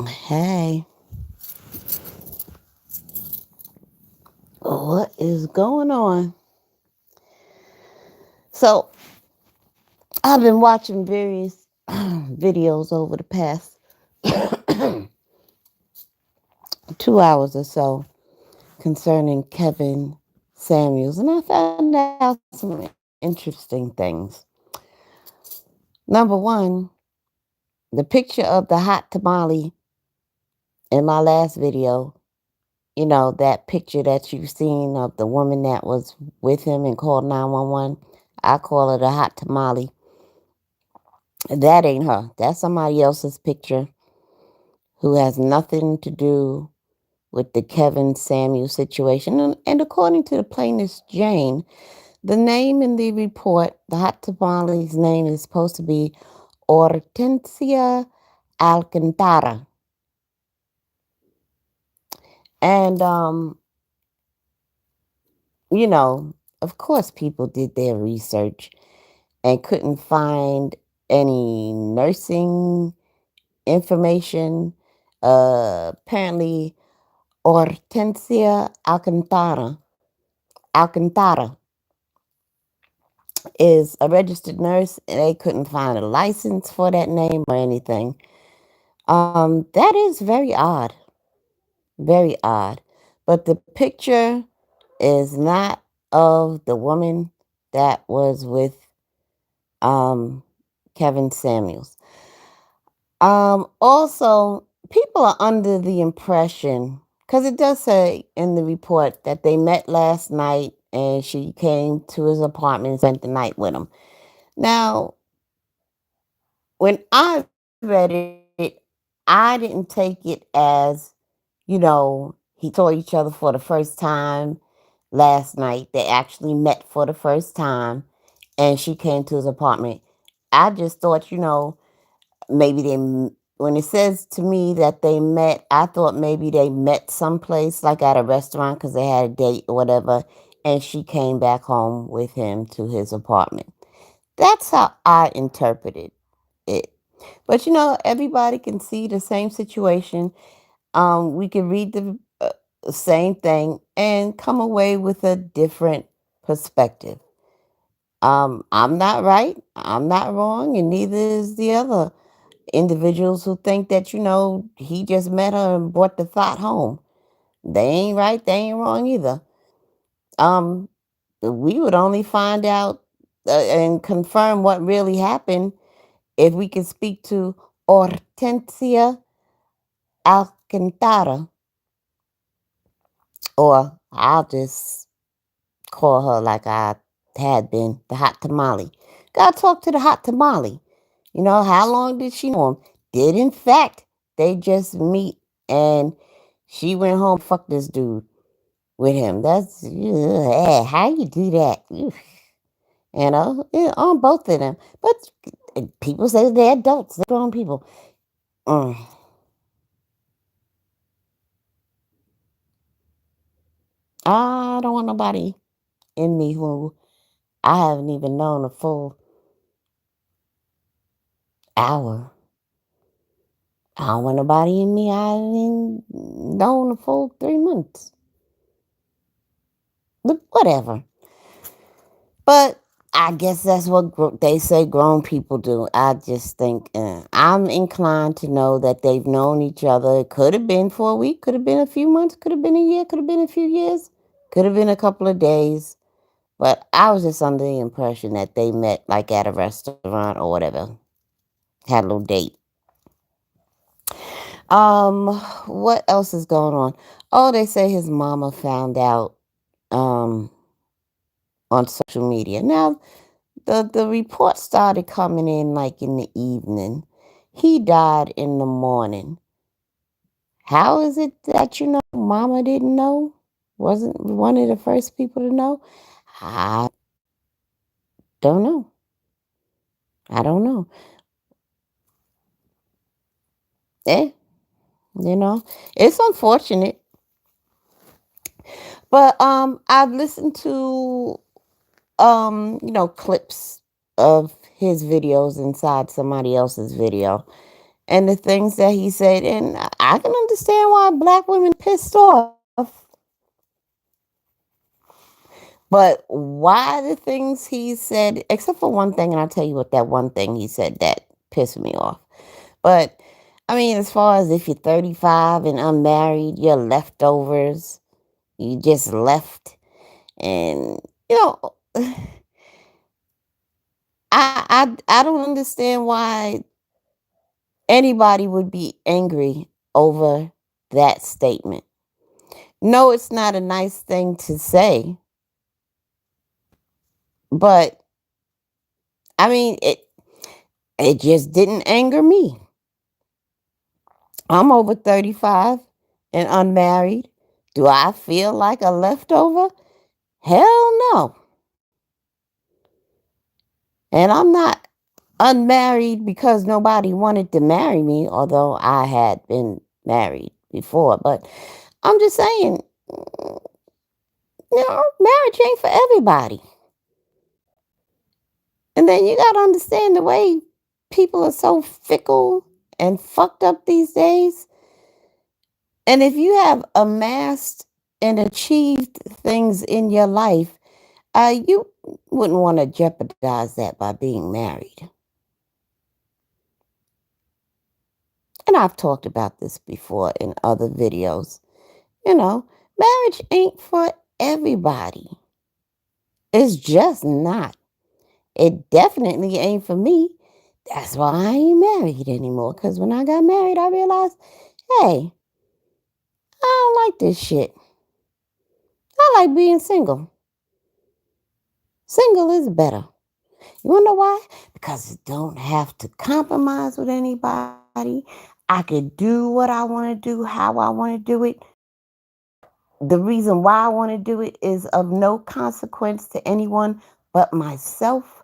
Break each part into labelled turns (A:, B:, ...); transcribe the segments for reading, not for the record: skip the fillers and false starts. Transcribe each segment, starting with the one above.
A: Hey, what is going on? So, I've been watching various videos over the past 2 hours or so concerning Kevin Samuels, and I found out some interesting things. Number one, the picture of the hot tamale in my last video, that picture that you've seen of the woman that was with him and called 911. I call it a hot tamale. That ain't her. That's somebody else's picture who has nothing to do with the Kevin Samuel situation. And according to the plaintiff Jane, the name in the report, the hot tamale's name is supposed to be Hortensia Alcantara. And, you know, of course, people did their research and couldn't find any nursing information. Apparently, Hortensia Alcantara is a registered nurse, and they couldn't find a license for that name or anything. That is very odd, very odd. But the picture is not of the woman that was with um, Kevin Samuels. Also, people are under the impression, because it does say in the report that they met last night and she came to his apartment and spent the night with him. Now, when I read it, I didn't take it as, he saw each other for the first time last night. They actually met for the first time and she came to his apartment. I just thought, maybe when it says to me that they met, I thought maybe they met someplace like at a restaurant because they had a date or whatever, and she came back home with him to his apartment. That's how I interpreted it. But everybody can see the same situation. We can read the same thing and come away with a different perspective. I'm not right, I'm not wrong, and neither is the other individuals who think that he just met her and brought the thought home. They ain't right, they ain't wrong either. um we would only find out and confirm what really happened if we could speak to Hortensia Alcantara, or I'll just call her like I had been, the hot tamale. Gotta talk to the hot tamale. How long did she know him? Did in fact they just meet and she went home, fucked this dude with him? That's how you do that? On both of them. But people say they're adults, they're grown people. Mm. I don't want nobody in me who I haven't even known a full hour. I don't want nobody in me I haven't known a full 3 months. But whatever. But I guess that's what they say grown people do. I just think I'm inclined to know that they've known each other. It could have been for a week, could have been a few months, could have been a year, could have been a few years, could have been a couple of days. But I was just under the impression that they met like at a restaurant or whatever, had a little date. What else is going on? Oh, they say his mama found out um on social media. Now, the report started coming in like in the evening. He died in the morning. How is it that mama didn't know? Wasn't one of the first people to know? I don't know. I don't know. Eh, you know, it's unfortunate. But I've listened to clips of his videos inside somebody else's video. and the things that he said. And I can understand why black women pissed off. But why the things he said, except for one thing, and I'll tell you what that one thing he said that pissed me off. But I mean, as far as if you're 35 and unmarried, you're leftovers. You just left. And, you know, I don't understand why anybody would be angry over that statement. No, it's not a nice thing to say, but I mean, it just didn't anger me. I'm over 35 and unmarried. Do I feel like a leftover? Hell no. And I'm not unmarried because nobody wanted to marry me, although I had been married before. But I'm just saying, marriage ain't for everybody. And then you got to understand the way people are so fickle and fucked up these days. And if you have amassed and achieved things in your life, you wouldn't want to jeopardize that by being married. And I've talked about this before in other videos. Marriage ain't for everybody. It's just not. It definitely ain't for me. That's why I ain't married anymore. Because when I got married, I realized, hey, I don't like this shit. I like being single. Single is better. You wanna know why? Because I don't have to compromise with anybody. I could do what I want to do, how I want to do it. The reason why I want to do it is of no consequence to anyone but myself.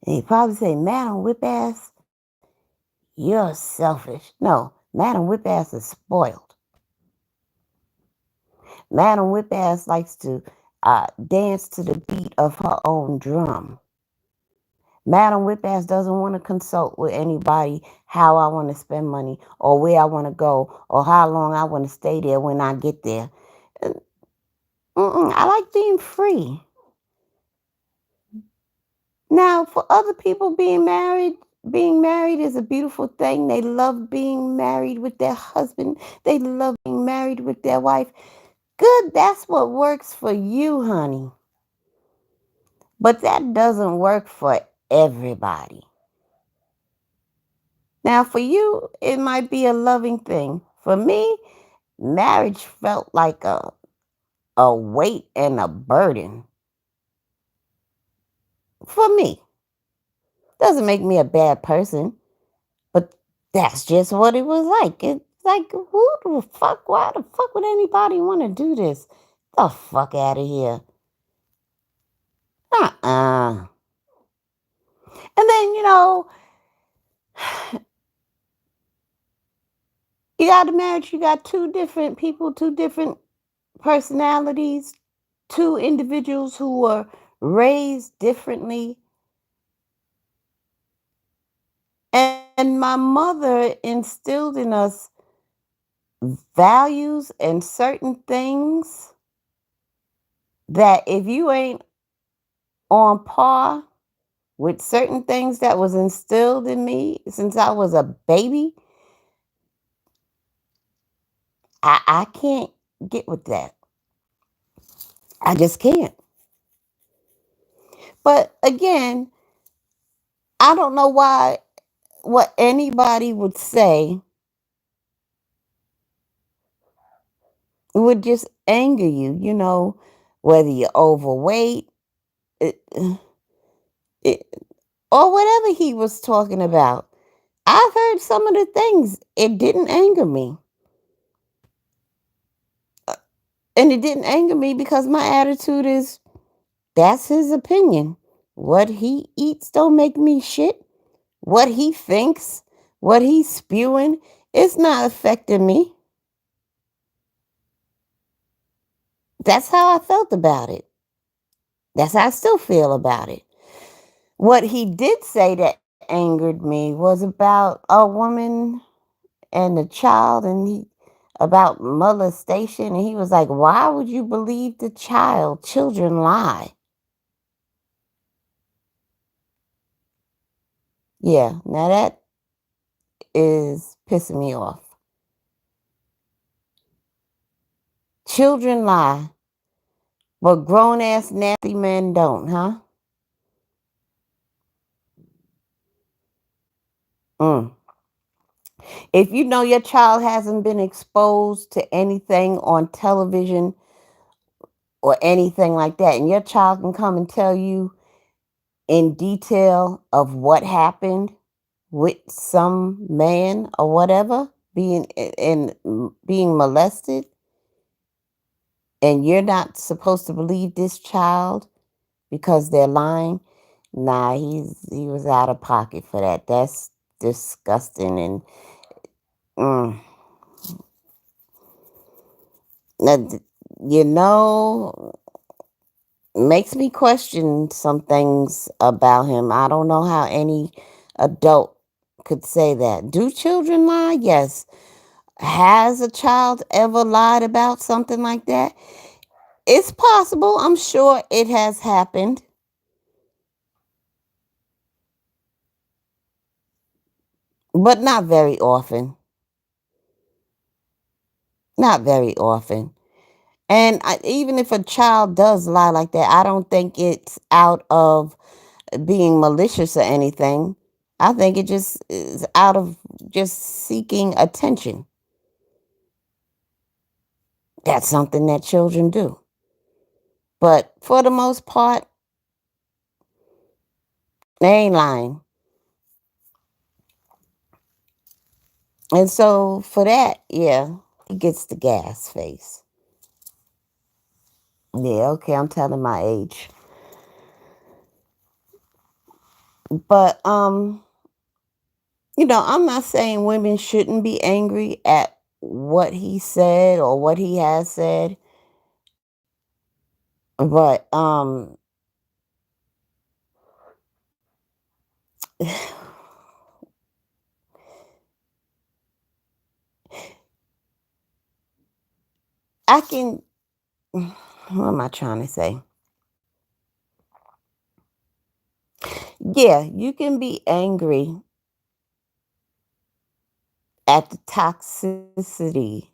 A: And you probably say, Madam Whip Ass, you're selfish. No, Madam Whip Ass is spoiled. Madam Whip Ass likes to dance to the beat of her own drum. Madam Whip Ass doesn't want to consult with anybody how I want to spend money or where I want to go or how long I want to stay there when I get there. I like being free. Now, for other people, being married is a beautiful thing. They love being married with their husband. They love being married with their wife. Good, that's what works for you, honey. But that doesn't work for everybody. Now, for you, it might be a loving thing. For me, marriage felt like a weight and a burden. For me, doesn't make me a bad person, but that's just what it was like. It's like, who the fuck? Why the fuck would anybody want to do this? The fuck out of here. Uh-uh. And then, you got a marriage, you got two different people, two different personalities, two individuals who were raised differently. And my mother instilled in us values and certain things that if you ain't on par with certain things that was instilled in me since I was a baby, I can't get with that. I just can't. But again, I don't know why what anybody would say would just anger you, whether you're overweight, it, it, or whatever he was talking about. I've heard some of the things. It didn't anger me. And it didn't anger me because my attitude is that's his opinion. What he eats don't make me shit. What he thinks, what he's spewing, it's not affecting me. That's how I felt about it. That's how I still feel about it. What he did say that angered me was about a woman and a child, and about molestation, and he was like, "Why would you believe the child? Children lie." Yeah, now that is pissing me off. Children lie, but grown ass nasty men don't, huh? Mm. If you know your child hasn't been exposed to anything on television or anything like that, and your child can come and tell you in detail of what happened with some man or whatever being molested, and you're not supposed to believe this child because they're lying. Nah, he was out of pocket for that. That's disgusting. And mm, that, you know, makes me question some things about him. I don't know how any adult could say that. Do children lie? Yes. Has a child ever lied about something like that? It's possible. I'm sure it has happened, but not very often. Not very often. And even if a child does lie like that, I don't think it's out of being malicious or anything. I think it just is out of just seeking attention. That's something that children do. But for the most part, they ain't lying. And so for that, yeah, he gets the gas face. Yeah, okay, I'm telling my age. But I'm not saying women shouldn't be angry at what he said or what he has said, but I can what am I trying to say? Yeah, you can be angry at the toxicity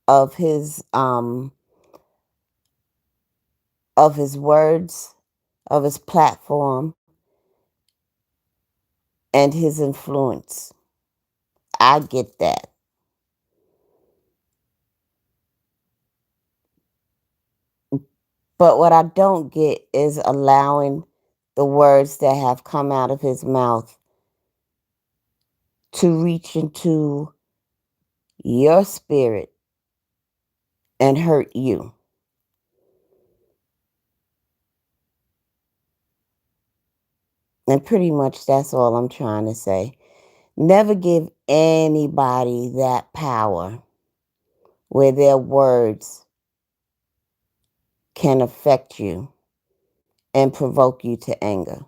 A: of his words, of his platform, and his influence. I get that. But what I don't get is allowing the words that have come out of his mouth to reach into your spirit and hurt you. And pretty much that's all I'm trying to say. Never give anybody that power where their words can affect you and provoke you to anger.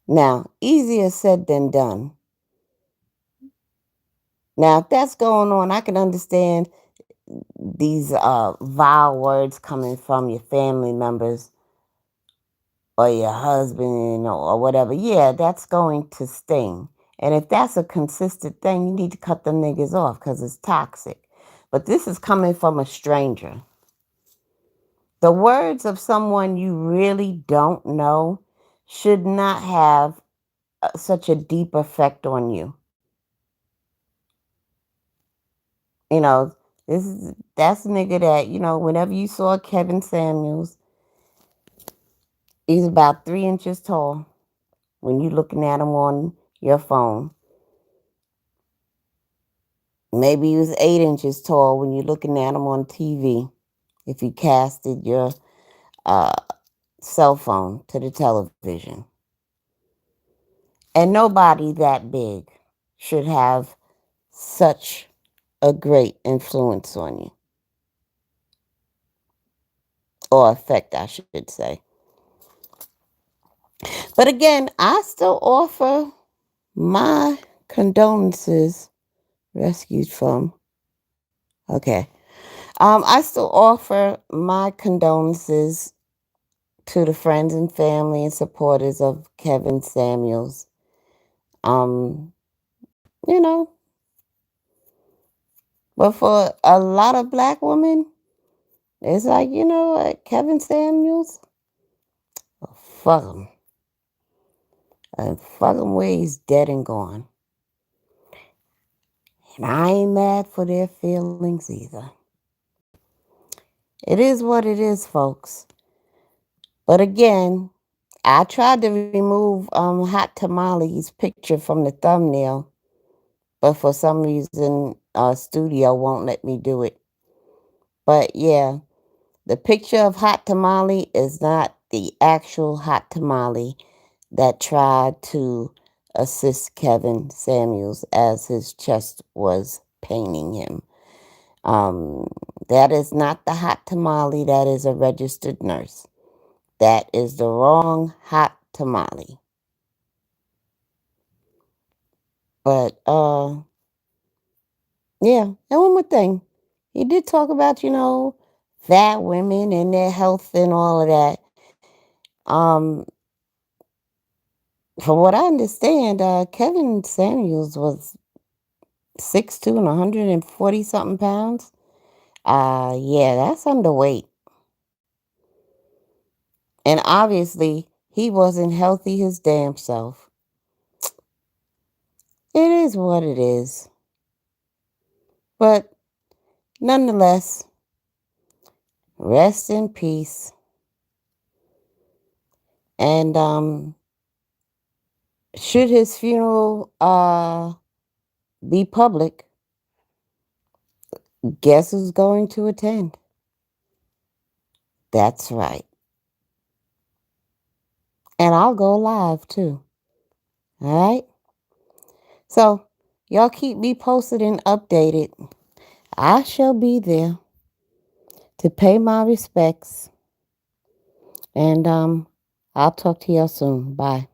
A: Now, easier said than done. Now, if that's going on, I can understand these vile words coming from your family members or your husband or whatever. Yeah, that's going to sting. And if that's a consistent thing, you need to cut them niggas off because it's toxic. But this is coming from a stranger. The words of someone you really don't know should not have such a deep effect on you. You know, that's a nigga that, whenever you saw Kevin Samuels, he's about 3 inches tall when you're looking at him on your phone. Maybe he was 8 inches tall when you're looking at him on TV, if you casted your uh, cell phone to the television. And nobody that big should have such a great influence on you, or effect, I should say. But again, I still offer my condolences. Rescued from. Okay. I still offer my condolences to the friends and family and supporters of Kevin Samuels. Um, you know, but for a lot of black women, it's like, what, Kevin Samuels? Oh, fuck him. And fuck him where he's dead and gone. And I ain't mad for their feelings either. It is what it is, folks. But again, I tried to remove Hot Tamale's picture from the thumbnail, but for some reason, studio won't let me do it. But yeah, the picture of Hot Tamale is not the actual Hot Tamale that tried to assist Kevin Samuels as his chest was paining him. Um, that is not the Hot Tamale that is a registered nurse. That is the wrong Hot Tamale. But yeah, and one more thing. He did talk about, fat women and their health and all of that. Um, from what I understand, Kevin Samuels was 6'2" and 140 something pounds. Yeah, that's underweight. And obviously, he wasn't healthy his damn self. It is what it is. But nonetheless, rest in peace. And should his funeral be public, guess who's going to attend? That's right. And I'll go live too. All right? So, y'all keep me posted and updated. I shall be there to pay my respects. And I'll talk to y'all soon. Bye.